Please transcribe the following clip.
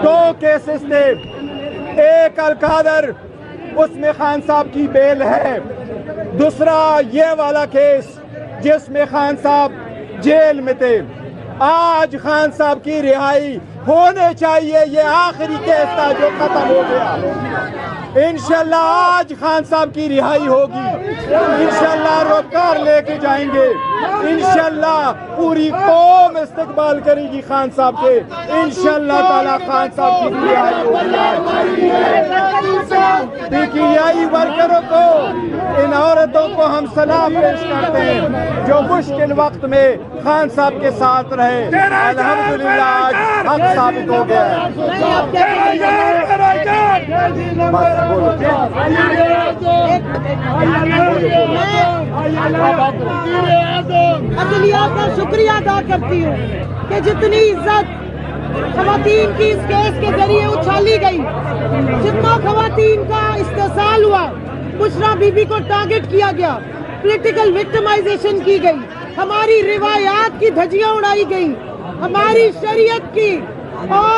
دو cases تھے، ایک القادر اس میں خان صاحب کی بیل ہے، دوسرا یہ والا کیس جس میں خان صاحب جیل میں تھے۔ آج خان صاحب کی رہائی ہونے چاہیے، یہ آخری کیس تھا جو ختم ہو گیا۔ انشاءاللہ آج خان صاحب کی رہائی ہوگی، انشاءاللہ روکار لے کے جائیں گے، انشاءاللہ پوری قوم استقبال کرے گی خان صاحب کے، انشاءاللہ تعالی خان صاحب کی رہائی ہوگی۔ PTI ورکروں کو، ان عورتوں کو ہم سلام پیش کرتے ہیں جو مشکل وقت میں خان صاحب کے ساتھ رہے، الحمدللہ آج حق ثابت ہو گیا ہے۔ عدلیہ کا شکریہ ادا کرتی ہوں کہ جتنی عزت خواتین کی اس کیس کے ذریعے اچھالی گئی، جتنا خواتین کا استحصال ہوا، بشرا بی بی کو ٹارگٹ کیا گیا، پولیٹیکل وکٹمائزیشن کی گئی، ہماری روایات کی دھجیاں اڑائی گئی، ہماری شریعت کی اور